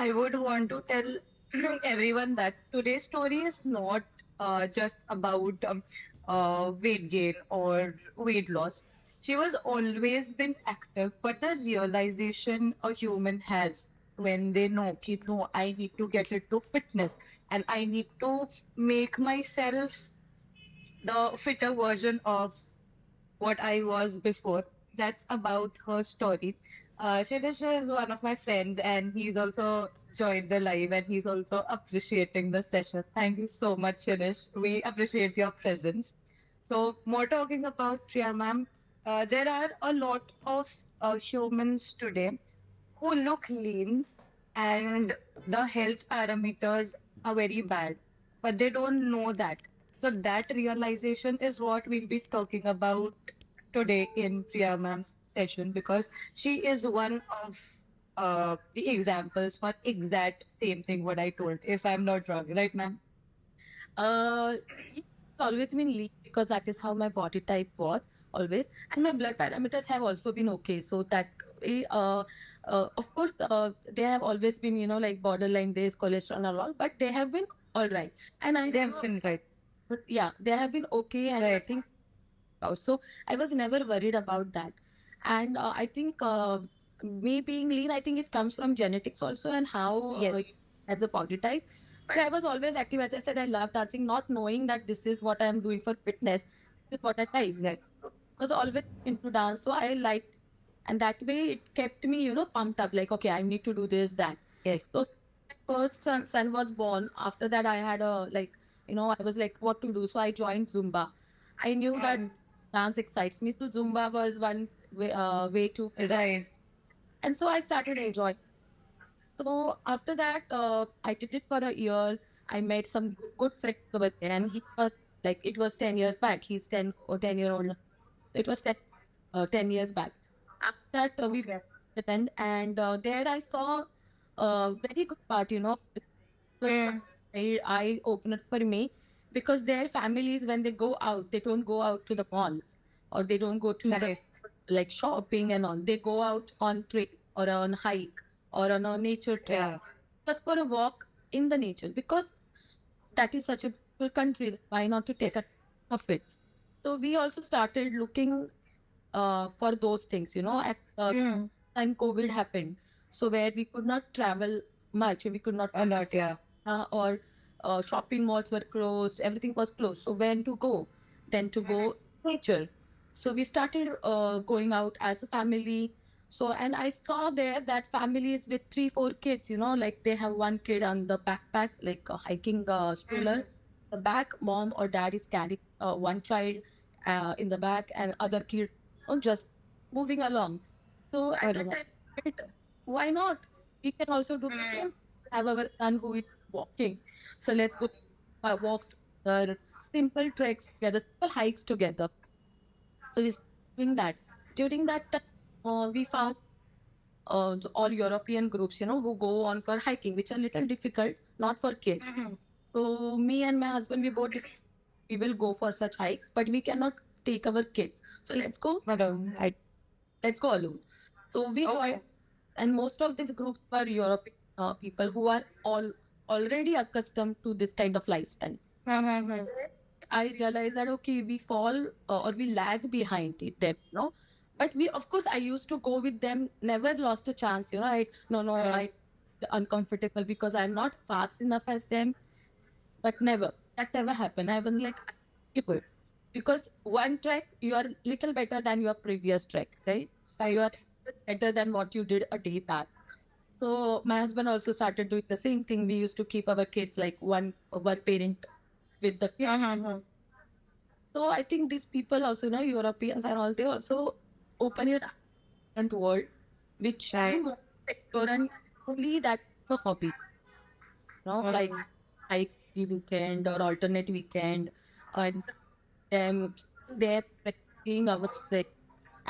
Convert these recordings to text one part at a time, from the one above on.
I would want to tell everyone that today's story is not just about weight gain or weight loss. She was always been active, but the realization a human has when they know, कि, no, I need to get into fitness and I need to make myself the fitter version of what I was before. That's about her story. Shailesh is one of my friends, and he's also joined the live, and he's also appreciating the session. Thank you so much, Shailesh. We appreciate your presence. So, more talking about Priya ma'am, there are a lot of humans today who look lean, and the health parameters are very bad, but they don't know that. So that realization is what we'll be talking about today in Priya ma'am's session, because she is one of the examples for exact same thing what I told, if I'm not wrong, right, ma'am? It's always been lean because that is how my body type was always, and my blood parameters have also been okay. So that, of course, they have always been, like borderline days, cholesterol and all, but they have been all right. And I They've never, been right. yeah, they have been okay, and I Right. think so. I was never worried about that, and I think me being lean, I think it comes from genetics also, and how Yes. as a body type. But I was always active. As I said, I love dancing, not knowing that this is what I am doing for fitness. This is what I like. Exactly. I was always into dance, so I liked, and that way it kept me, pumped up. Like, okay, I need to do this, that. Yes. So my first son was born. After that, I had a like, I was like, what to do? So I joined Zumba. I knew that dance excites me, so Zumba was one way to, Right. and so I started enjoying. So after that, I did it for a year. I made some good friends over there, and he was like, it was 10 years back. He's 10 or 10 year old. It was 10 years back. After that, we Okay. attend, and there I saw a very good part. It was Mm. very eye opener for me, because their families, when they go out, they don't go out to the malls, or they don't go to the Right. like shopping and all. They go out on trip or on hike or on a nature trek, Yeah. just for a walk in the nature, because that is such a beautiful country. Why not to take a Yes. of it? So we also started looking for those things, at Mm. time COVID happened. So where we could not travel much, we could not, A lot, yeah. or shopping malls were closed, everything was closed. So when to go? Then to go nature. So we started going out as a family. So, and I saw there that families with three, four kids, like they have one kid on the backpack, like a hiking stroller. The back, mom or dad is carrying one child in the back, and other kid just moving along. So at that Mm. time, I felt, why not? We can also do the same. Have our son who is walking. So let's go walks together, simple treks together, simple hikes together. So we're doing that. During that time, we found all European groups, who go on for hiking, which are little difficult, not for kids. Mhm. So me and my husband, we both decided we will go for such hikes, but we cannot take our kids. So Madam, I. let's go alone. So we joined, Okay. and most of these groups were European people who are already accustomed to this kind of lifestyle. Mhm. I realized that okay, we fall or we lag behind them, But we, of course, I used to go with them, never lost a chance, I no, Right. I uncomfortable because I'm not fast enough as them, but never that never happened. I was like, people, because one track you are little better than your previous track, right? You are better than what you did a day back. So my husband also started doing the same thing. We used to keep our kids like one parent with the kid. Mhm. So I think these people also, Europeans and all, they also open your different world, which Right. you want to explore, and only that was hobby, like Mhm. hikes every weekend or alternate weekend, and them there practicing our strength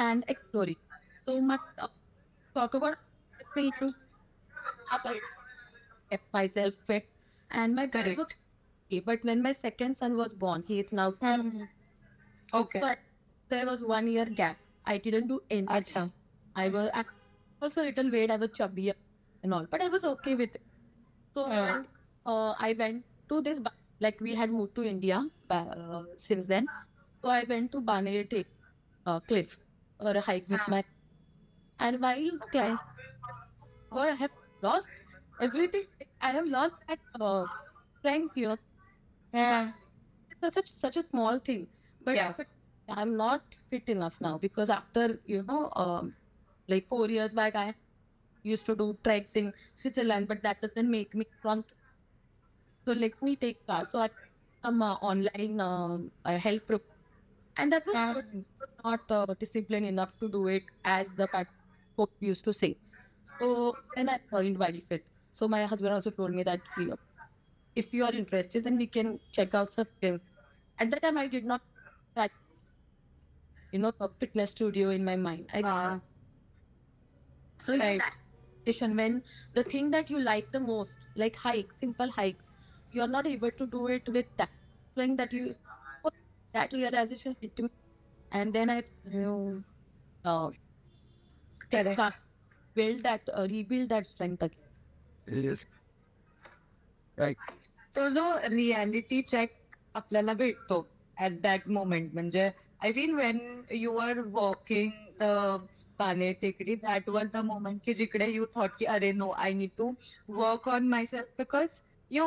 and exploring. So much talk about me to kept myself fit, and my career Correct. was okay. But when my second son was born, he is now Mhm. Okay. so there was 1 year gap. I didn't do anything. Acha. I was also a little weight. I was chubby. and all. But I was okay with it. So I went to this, like we had moved to India since then. So I went to Banere Cliff for a hike with my, and while climbing, God, I have lost everything. I have lost that strength, you know. Yeah. It's such a small thing, but Yeah. I'm not fit enough now because after like 4 years back, I used to do treks in Switzerland, but that doesn't make me strong. So let me take part. So I am online health pro, and that was good. Not disciplined enough to do it as the coach used to say. So then I joined Fit. So my husband also told me that if you are interested, then we can check out some gym. At that time, I did not try, a fitness studio in my mind. So Right. station when the thing that you like the most, like hikes, simple hikes, you're not able to do it with that thing that you that realization hit me, and then I uh, take Correct. charge, build that rebuild that strength again. Yes. Right. तो जो reality check आपल्याला भेटतो at that moment म्हणजे I think when you are walking the पाने टेकडी that was the moment की जिकडे you thought की अरे no I need to work on myself because you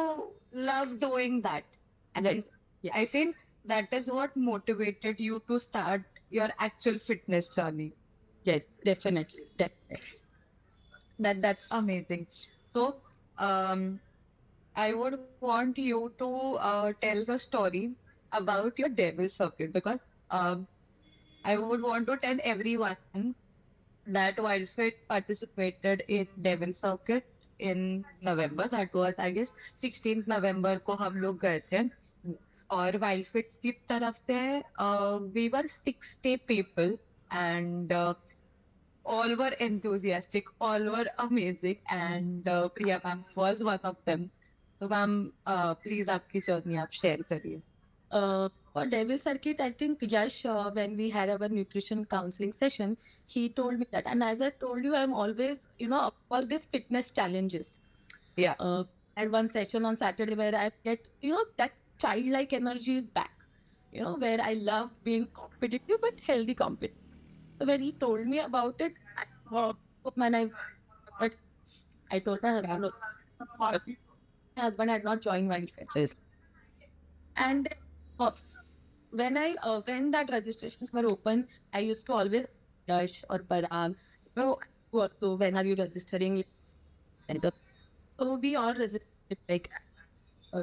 love doing that And and I think that is what motivated you to start your actual fitness journey. yes, definitely, definitely. That's amazing. So um I would want you to tell the story about your devil circuit because um, I would want to tell everyone that Wildfit participated in Devil Circuit in November. That was, I guess, 16th November को हम लोग गए थे. और Wildfit की तरफ से we were 60 people and all were enthusiastic, all were amazing, and Priya ma'am was one of them. So ma'am, please आपकी journey आप share करिए. For Devil Circuit, I think Yash, when we had our nutrition counseling session, he told me that. And as I told you, I'm always, up for these fitness challenges. Yeah. At one session on Saturday where I get, that childlike energy is back, where I love being competitive, but healthy competitive. So when he told me about it, when but I told my husband, "Look, my husband had not joined Wild Fences. And uh, when that registrations were open, I used to always Yash or Parag, so when are you registering? And so we all registered, like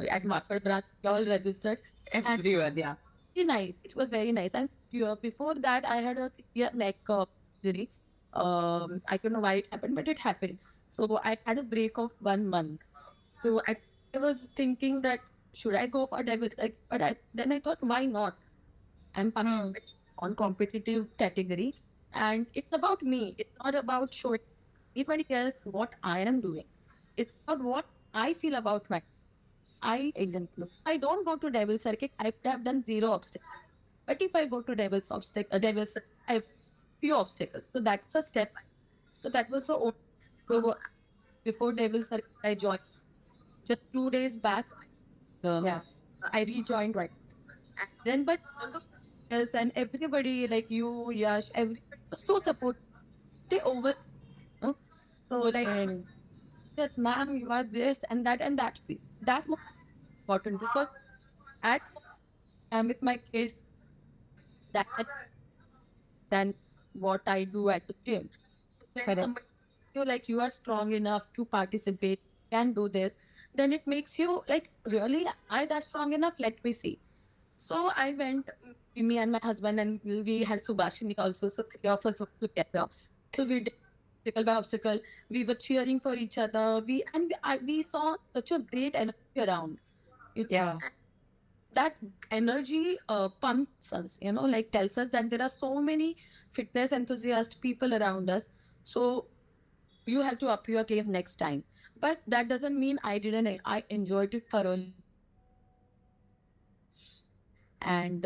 at Market Branch, we all registered. Everyone, yeah. Very nice. It was very nice. And before that, I had a severe neck injury. I don't know why it happened, but it happened. So I had a break of 1 month. So I was thinking that should I go for Devils? But then I thought, why not? I'm on competitive category, and it's about me. It's not about showing anybody else what I am doing. It's about what I feel about my. I don't go to Devil Circuit. I have done zero obstacles. But if I go to Devil's, I have few obstacles. So that's a step. So that was so before Devil Circuit, I joined. Just 2 days back, Yeah. I rejoined right. Then, but else and everybody like you, Yash, everybody was so supportive. They over, no? So like, yes, ma'am, you are this and that and that. That was important because at I'm with my kids that than what I do at the gym. When Correct. somebody feel like you are strong enough to participate, can do this, then it makes you like really I that strong enough. Let me see. So I went, me and my husband, and we had Subhashini also. So three of us were together. So we did obstacle by obstacle. We were cheering for each other. We saw such a great energy around. Yeah. That energy pumps us, like tells us that there are so many fitness enthusiast people around us. So you have to up your game next time. But that doesn't mean I didn't. I enjoyed it thoroughly. And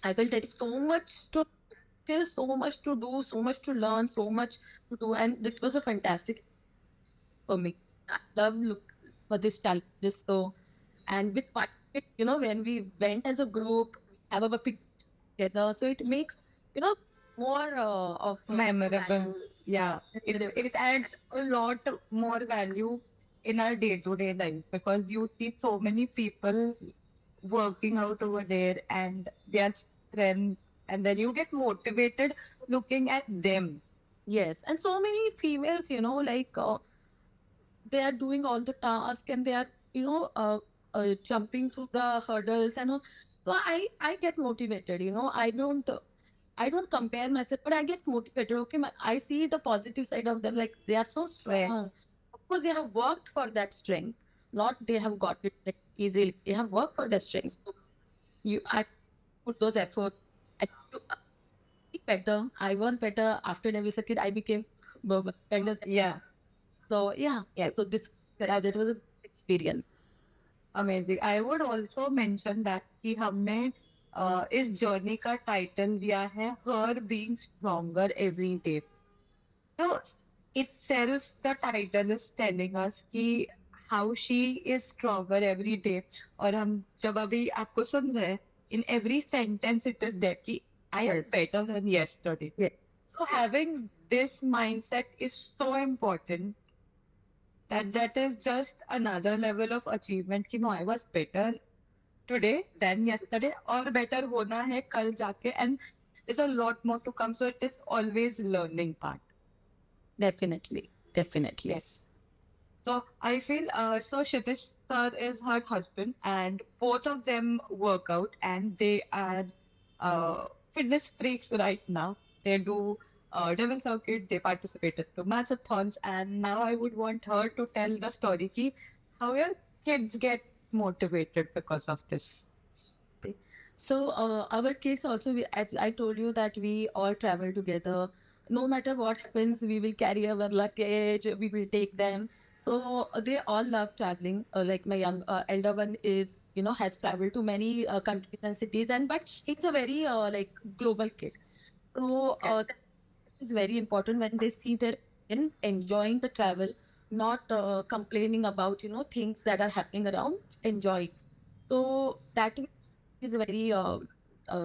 I felt there is so much to do, so much to learn, so much to do, and it was a fantastic. for me. I love look for this challenges. So, and with when we went as a group, have our picture together. So it makes, you know, more of Memorable. Yeah. It, memorable. it adds a lot more value in our day-to-day life because you see so many people working out over there and their strength, and then you get motivated looking at them. Yes, and so many females, like they are doing all the tasks and they are, jumping through the hurdles and all. So I get motivated. I don't compare myself, but I get motivated. Okay, I see the positive side of them. Like they are so Right. strong. Of course, they have worked for that strength. Not they have got it like easily. They have worked for their strength. So I put those efforts. I to be better. I was better after I was a kid. I became better. Yeah. So yeah, yeah. So that was a good experience. Amazing. I would also mention that कि हमने इस journey का title दिया है her being stronger every day. So itself the title is telling us कि how she is stronger every day. और हम जब अभी आपको सुन रहे हैं, in every sentence it is there कि I am Yes. better than yesterday. Yeah. So having this mindset is so important that is just another level of achievement कि no, I was better today than yesterday or better होना है कल जाके, and there's a lot more to come, so it is always learning part. Definitely. Definitely. Yes. So I feel so Kshitish sir is her husband and both of them work out and they are fitness freaks right now. They do devil circuit, they participated to marathons, and now I would want her to tell the story ki how your kids get motivated because of this. So our kids also, as I told you, that we all travel together. No matter what happens, we will carry our luggage. We will take them. So they all love traveling. Like my young elder one is, has traveled to many countries and cities, and but he's a very like global kid. So that is very important when they see their parents enjoying the travel, not complaining about things that are happening around. Enjoy. So that is a very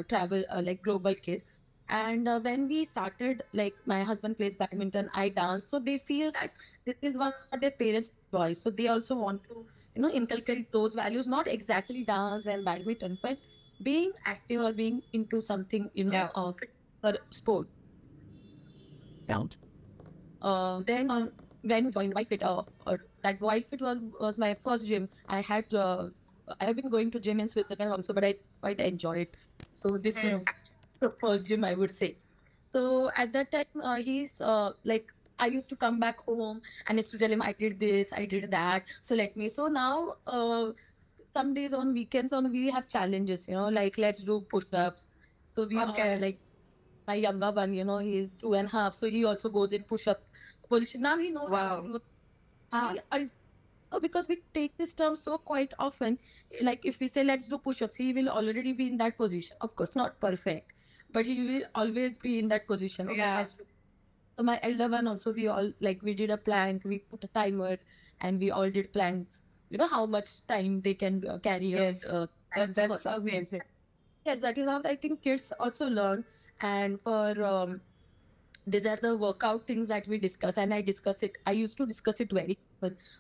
travel like global kid. And when we started, like my husband plays badminton, I dance, so they feel that this is what their parents enjoy. So they also want to, inculcate those values, not exactly dance and badminton, but being active or being into something, Yeah. or sport. Count. Then when joined White Fit, that White Fit was my first gym. I have been going to gym in Switzerland also, but I quite enjoy it. So this is the first gym I would say. So at that time, he's like, I used to come back home and I used to tell him I did this, I did that. So let me. So now, some days on weekends on we have challenges. Like let's do push-ups. So we Okay. are like my younger one. He's 2.5, so he also goes in push-up position. Now he knows. Wow. Ah, because we take this term so quite often. Like if we say let's do push-ups, he will already be in that position. Of course, not perfect, but he will always be in that position. Okay, Yeah. so my elder one also, we all like we did a plank, we put a timer, and we all did planks. You know how much time they can carry. Yes. That's For- amazing. yes, that is how I think kids also learn. And for these are the workout things that we discuss, and I discuss it. I used to discuss it very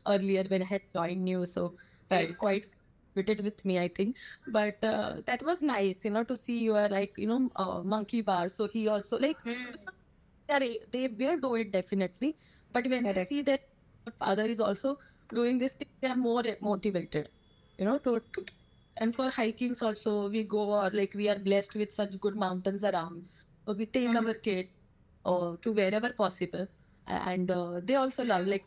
earlier when I had joined new, so Right. quite fitted with me, I think. But that was nice, to see you are like monkey bar. So he also like they will do it definitely, but when they Correct. see that father is also doing this thing, they are more motivated, to and for hikings also we go, or like we are blessed with such good mountains around, so we take Mhm. our kid to wherever possible, and they also love like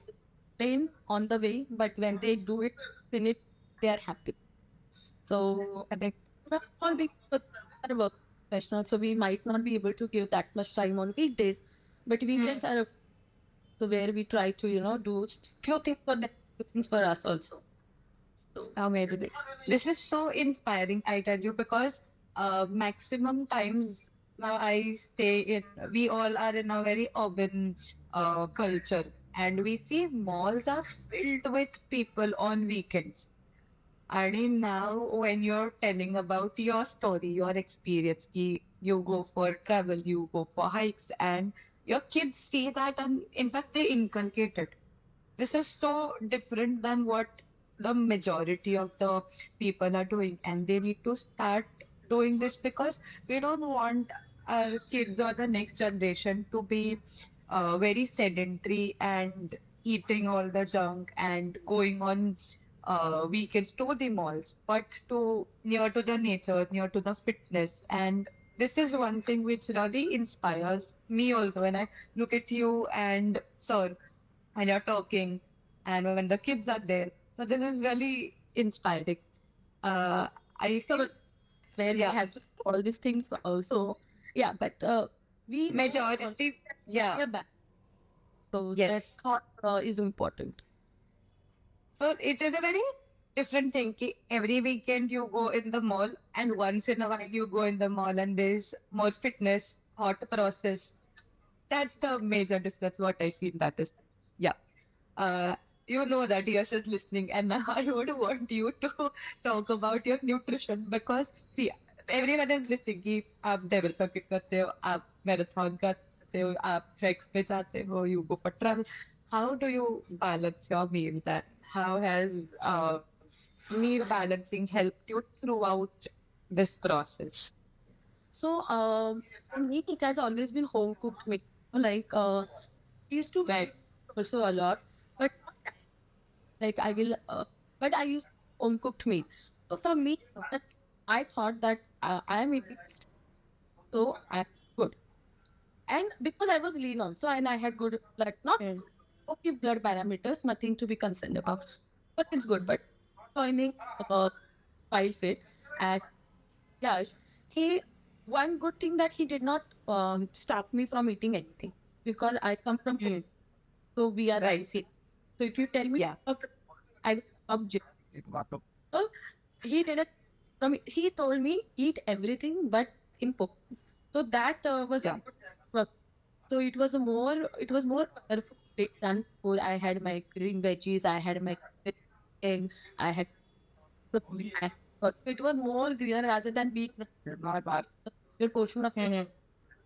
pain on the way, but when they do it, finish, they are happy. So Correct. all the are work professionals, so we might not be able to give that much time on weekdays, but weekends are so where we try to do few things for them, few things for us also. So Amazing. This is so inspiring, I tell you, because maximum times now I stay in, we all are in a very urban culture. and we see malls are filled with people on weekends. And now, when you're telling about your story, your experience, you go for travel, you go for hikes, and your kids see that, and in fact, they inculcate it. This is so different than what the majority of the people are doing, and they need to start doing this because we don't want our kids or the next generation to be very sedentary and eating all the junk and going on weekends to the malls, but to near to the nature, near to the fitness. And this is one thing which really inspires me also when I look at you and Sir when you're talking and when the kids are there. So this is really inspiring. Uh, I So feel where we yeah, have to do all these things also. Yeah, but we know majority, yeah, yeah, back. So that yes. thought is important. So it is a very different thing. Ki every weekend you go in the mall, and once in a while you go in the mall, and there's more fitness, thought process. That's the major difference. What I see in that is, yeah. Uh, you know that yes is listening, and now I would want you to talk about your nutrition because see, everyone is listening. कि आप devil circuit करते हो, आप marathon करते हो, आप tracks पे जाते हो, you go for travels. How do you balance your meal? That how has meal balancing helped you throughout this process? So for me, it has always been home cooked meal. Like I used to Right. also a lot, but like I will, but I use home cooked meal. So for me, that I thought that I am eating so I good, and because I was lean also, and I had good blood, not Mm. okay blood parameters, nothing to be concerned about, but it's good. But joining file fit and yeah, he one good thing that he did not stop me from eating anything because I come from Mm. so we are Right. rice. So if you tell me Yeah. I will object. So he didn't. He told me eat everything but in portions. So that was Yeah. well, so it was more colorful plate than food. I had my green veggies, I had my egg, I had the so it was more greener rather than being your portion of Mhm.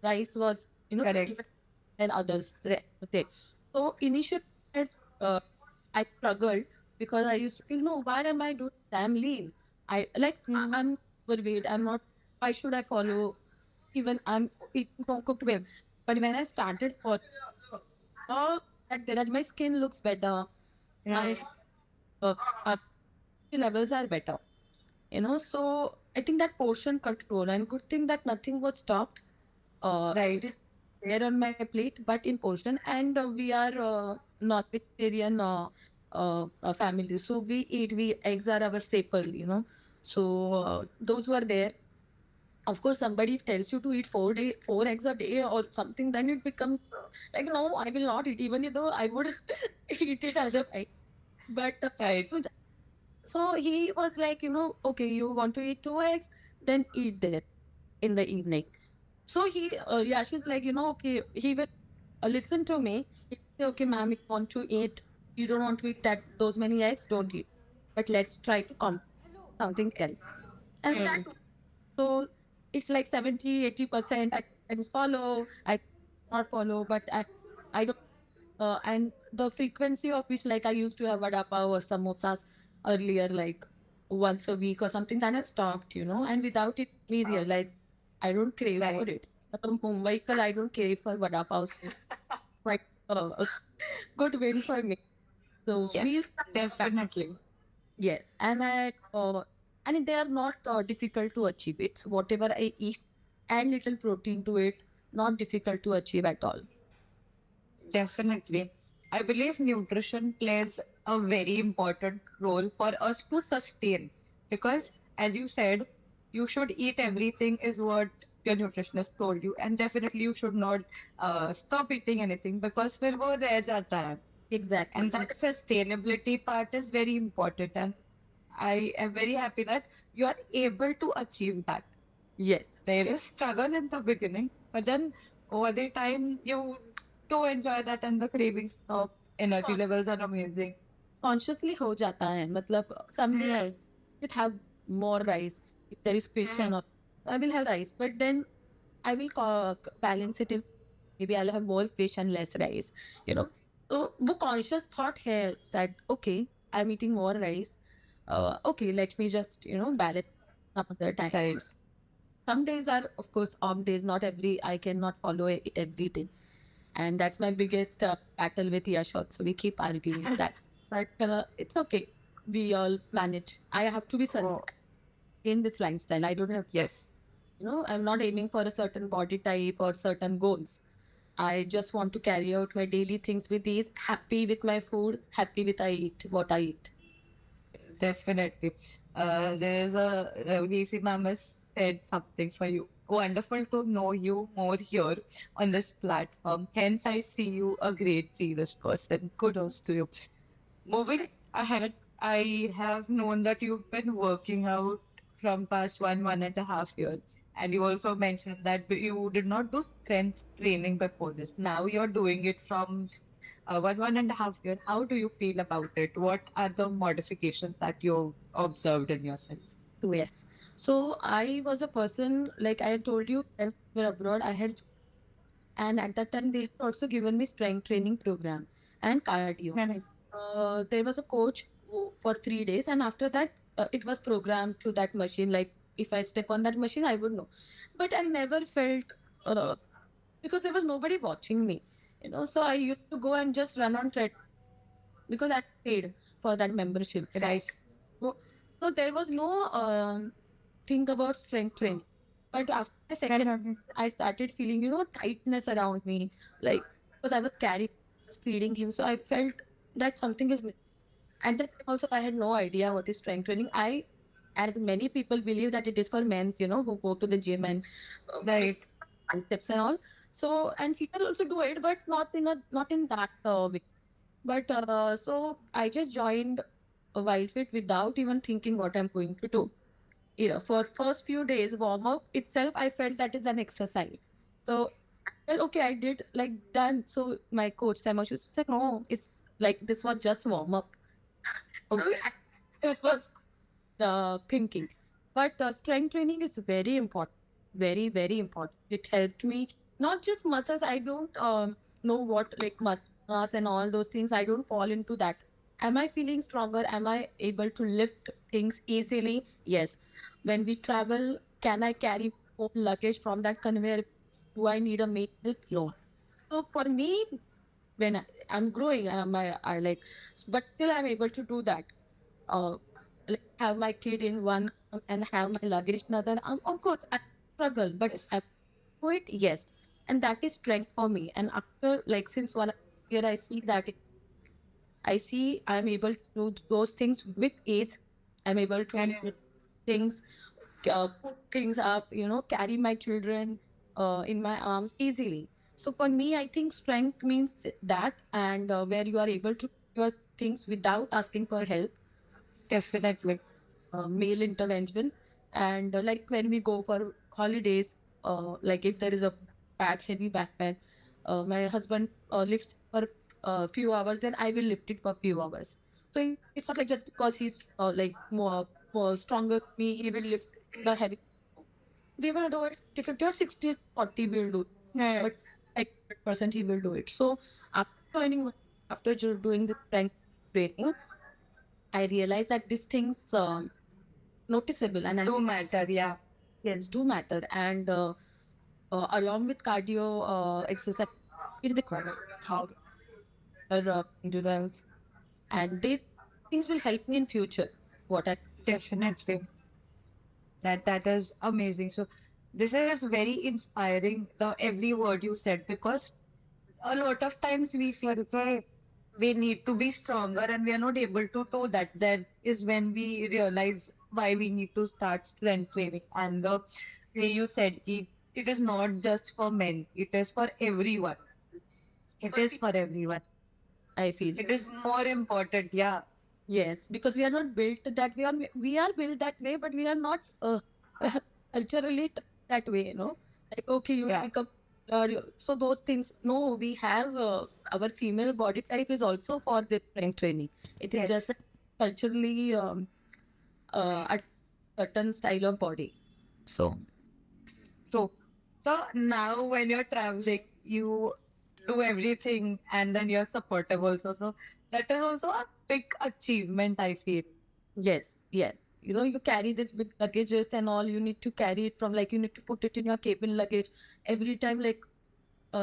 rice was Correct. different than others. Okay. So initially uh, I struggled because I used to feel no, why am I doing? I'm lean. I'm overweight. I'm not. Why should I follow? Even I'm eating home cooked well. But when I started for that my skin looks better. My Mm. uh, uh, levels are better. So I think that portion control and good thing that nothing was stopped. Right. It is there on my plate, but in portion. And we are not vegetarian family, so we eggs are our staple. So those were there. Of course, somebody tells you to eat 4 eggs a day or something, then it becomes like no, I will not eat, even though I would eat it as a pie. But Right. so he was like, okay, you want to eat 2 eggs, then eat that in the evening. So yeah, she's like, okay, he will listen to me. He say, okay, ma'am, if you don't want to eat those many eggs, don't eat. But let's try to something else. And that, Mm. so it's like 70-80%. I just follow, I not follow, but I don't, and the frequency of which, like I used to have vada pav or samosas earlier, like once a week or something, then I stopped. And without it, we realized I don't crave for Right. it. From Mumbai, I don't crave for vada pav. So quite good win for me. So Yes. we back, Definitely. yes, and they are not difficult to achieve. It's whatever I eat, add little protein to it, not difficult to achieve at all. Definitely. I believe nutrition plays a very important role for us to sustain because, as you said, you should eat everything, is what your nutritionist told you. And definitely, you should not stop eating anything because फिर वो रह जाता है. Exactly. And that sustainability part is very important. And I am very happy that you are able to achieve that. Yes. There is struggle in the beginning, but then over the time you do enjoy that and the cravings stop. energy levels are amazing. Consciously हो जाता है मतलब someday I will have more rice if there is question or I will have rice but then I will balance it in maybe I'll have more fish and less rice you know so वो conscious thought है that okay I'm eating more rice okay let me just balance some other times some days are of course off days not every I cannot follow it every day and that's my biggest battle with Yash also we keep arguing that but it's okay we all manage I have to be Oh, in this lifestyle I don't have yes. I'm not aiming for a certain body type or certain goals I just want to carry out my daily things with ease happy with my food happy with I eat what I eat. Definitely. There's a Ravneesi ma'am has said something for you. Wonderful to know you more here on this platform. Hence, I see you a great serious person. Kudos to you. Moving ahead, I have known that you've been working out from past 1.5 years. And you also mentioned that you did not do strength training before this. Now you're doing it from 1.5 years. How do you feel about it? What are the modifications that you observed in yourself? Yes. So I was a person like I told you when we were abroad I had and at that time they had also given me strength training program and cardio. Mhm. There was a coach for 3 days and after that it was programmed to that machine like if I step on that machine I would know but I never felt uh, because there was nobody watching me so I used to go and just run on tread because I paid for that membership Right. so there was no think about strength training. But after the second, I started feeling, tightness around me, like because I was carrying, was feeding him. So I felt that something is missing. At that time also, I had no idea what is strength training. As many people believe that it is for men, who go to the gym and Right. biceps and all. So and people also do it, but not in that way. But so I just joined a Wildfit without even thinking what I'm going to do. Yeah, for first few days warm up itself I felt that is an exercise so well okay I did like done so my coach Samosh said no it's like this was just warm up Okay. it was thinking but strength training is very important very important it helped me not just muscles I don't know what like muscles and all those things I don't fall into that am I feeling stronger am I able to lift things easily yes when we travel can I carry whole luggage from that conveyor do I need a maid no so for me when I'm growing I like but still I'm able to do that uh, like have my kid in one arm and have my luggage in another arm. Of course, I struggle, but Yes. I do it, yes. And that is strength for me. And after, like, since 1 year, I see that I see I'm able to do those things with ease. I'm able to And do things, put things up, carry my children in my arms easily. So for me, I think strength means that, and where you are able to do your things without asking for help definitely. male intervention. And like when we go for holidays, like if there is a heavy backpack, my husband lifts for a few hours, then I will lift it for a few hours. So it's not like just because he's like more stronger than me, he will lift the heavy. We will do it 50 or 60, 40 will do it. Yeah. But like 100% he will do it. So after joining, after doing the strength training, I realized that these things noticeable and Do matter, yeah. yes do matter and along with cardio exercise it the how endurance and these things will help me in future what I Definitely. That is amazing. So this is very inspiring, the every word you said, because a lot of times we feel okay, we need to be stronger and we are not able to do that. That is when we realize why we need to start strength training. And the way you said it is not just for men, it is for everyone. It is for everyone. I feel It is more important, yeah. yes because we are not built that we are built that way but we are not culturally that way like okay you Yeah. become so those things no we have our female body type is also for the strength training. It is Yes. just culturally a certain style of body. So So, so now when you're traveling, you do everything and then you're supportive also. So that is also a big achievement, I feel. yes, yes. You know, you carry this big luggages and all. You need to carry it from, like, you need to put it in your cabin luggage every time. Like,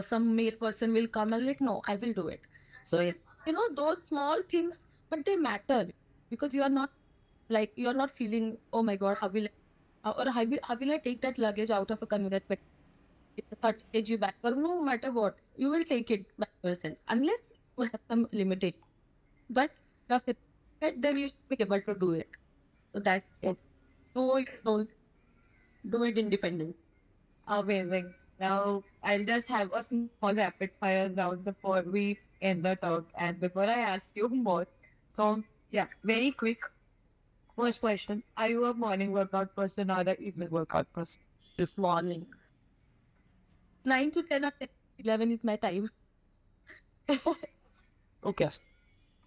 some male person will come and like, no, I will do it. So it's, you know, those small things, but they matter because you are not, like, you are not feeling, oh my God, how will or how will I take that luggage out of a conveyor belt? It's a 30 kg bag, or no matter what, you will take it by yourself unless you have some limitation. But if you have it, then you should be able to do it. So that's it. No, you don't do it independent. Amazing. Now I'll just have a small rapid fire round before we end the talk and before I ask you more. So yeah, very quick. First question. Are you a morning workout person or an evening workout person? This mornings. 9 to 10 or 10 to 11 is my time. Okay.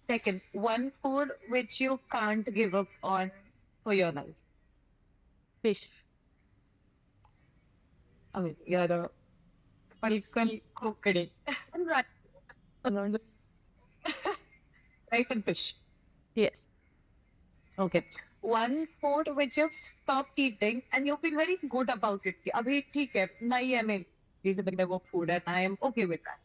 Second, one food which you can't give up on for your life. Fish. I mean, you're a political crocodile. And right. Rice and fish. Yes. Okay. One food which you've stopped eating and you feel very good about it. कि अभी ठीक है, नहीं है मेरे वो food and I am okay with that.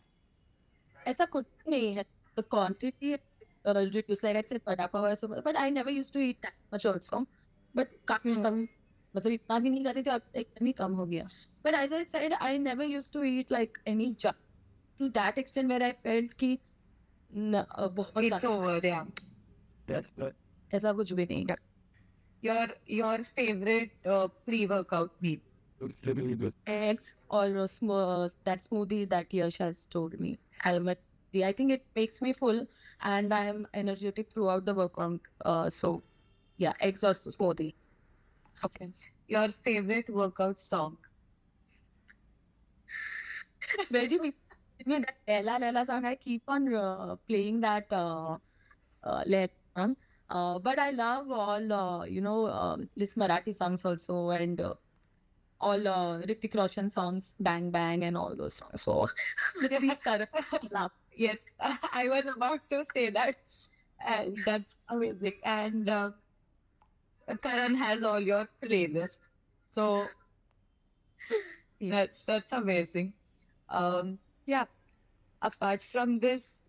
ऐसा कुछ नहीं है. The quantity reduced, like I said, vada pav or something, but I never used to eat that much also. But काफी कम, मतलब इतना भी नहीं खाती थी, अब एकदम ही कम हो गया. But as I said, I never used to eat like any junk to that extent where I felt कि बहुत It's ज्यादा over, yeah. That's good. ऐसा कुछ भी नहीं. Your favorite pre-workout meal. Really good. Eggs or that smoothie that Yash has told me. Almond. I think it makes me full and I'm energetic throughout the workout. So yeah, eggs or smoothie. Okay. Your favorite workout song. Where do you mean that Ella song? I keep on playing that let song. But I love all this Marathi songs also and all Hrithik Roshan songs, Bang Bang and all those songs. So really laugh. Yes, I was about to say that. And that's amazing. And Karan has all your playlists. So that's amazing. Yeah. Apart from this,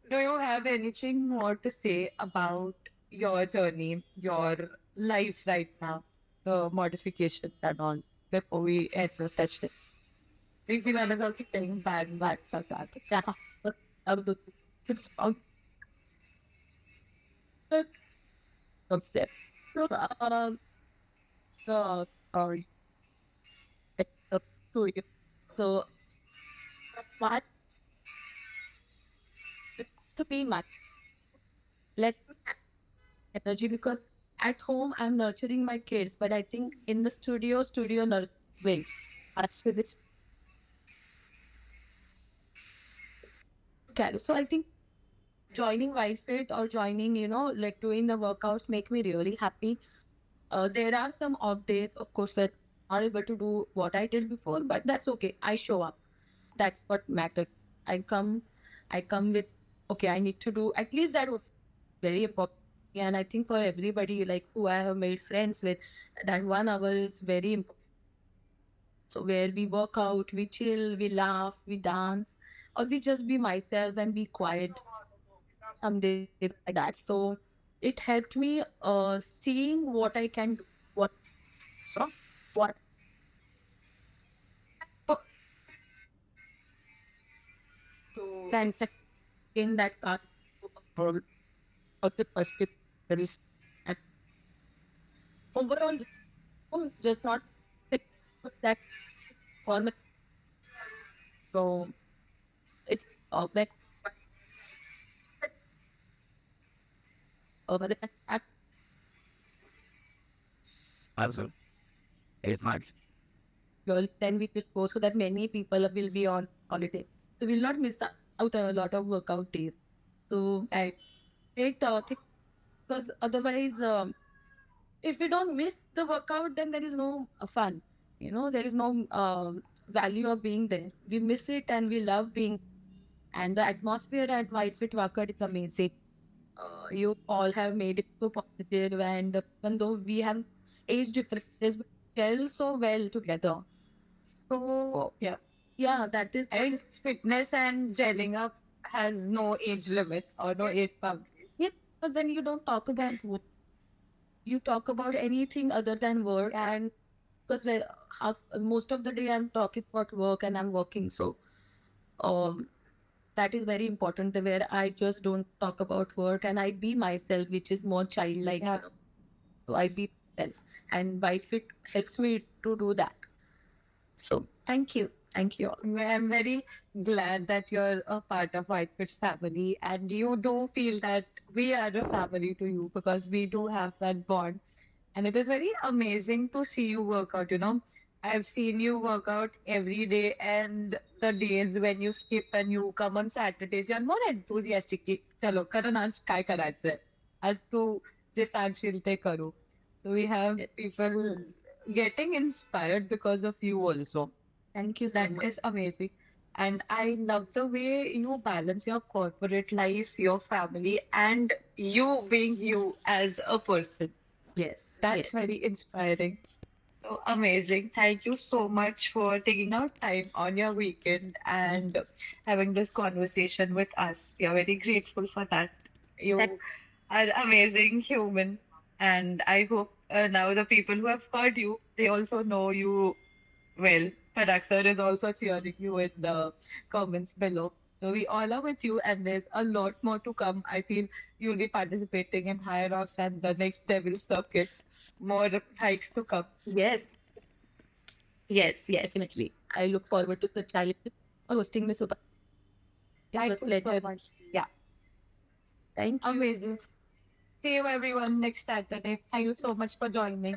do you have anything more to say about your journey, your life right now, the modifications and all, before we end the session? Everyone is also saying bad stuff. Yeah. It's all good. Upstairs. So, sorry. To you. So, what to be much less energy because at home I'm nurturing my kids, but I think in the studio wait. Actually, this carry. So I think joining Wild Fit or joining, like doing the workouts make me really happy. There are some off days, of course, that are able to do what I did before, but that's okay. I show up. That's what matters. I come, I come with, okay, I need to do at least that would be very important. And I think for everybody, like who I have made friends with, that 1 hour is very important. So where we work out, we chill, we laugh, we dance, or we just be myself and be quiet some days like that. So it helped me seeing what I can do, so what can in that part of the perspective there is and overall just not pick that format. So it's like over that Awesome. It's much. then we will go so that many people will be on holiday. So we'll not miss that. out a lot of workout days. So Right. great thing, because otherwise, if we don't miss the workout, then there is no fun. You know, there is no value of being there. We miss it and we love being. And the atmosphere at Whitefit Workout is amazing. You all have made it so positive, and even though we have age differences, we gel so well together. So Yeah. yeah, that is And fitness and gelling up has no age limit or no age boundaries. yeah. Because then you don't talk about work, you talk about anything other than work, and because most of the day I'm talking about work and I'm working, so um that is very important, where I just don't talk about work and I be myself, which is more childlike. Yeah. So I be myself, and Whitefit helps me to do that. So thank you all. I'm very glad that you're a part of Whitefish family and you do feel that we are a family to you because we do have that bond. And it is very amazing to see you work out, you know. I've seen you work out every day and the days when you skip and you come on Saturdays, you're more enthusiastic. की, चलो करण आज काय करायचंय आज तू जे सांगशील ते करू. So we have people getting inspired because of you also. Thank you so That much. is amazing. And I love the way you balance your corporate life, your family, and you being you as a person. Yes, That's yes. very inspiring. So amazing. Thank you so much for taking out time on your weekend and having this conversation with us. We are very grateful for that. You That- are amazing human. And I hope now the people who have heard you, they also know you well. Parak sir is also cheering you in the comments below. So we all are with you, and there's a lot more to come. I feel you'll be participating in Higher Rocks and the next Devil Circuit. More hikes to come. Yes, yes, definitely. I look forward to the challenge for hosting me. Super. It Thank was you pleasure. so much. Yeah, Thank you. amazing. See you everyone next Saturday. Thank you so much for joining.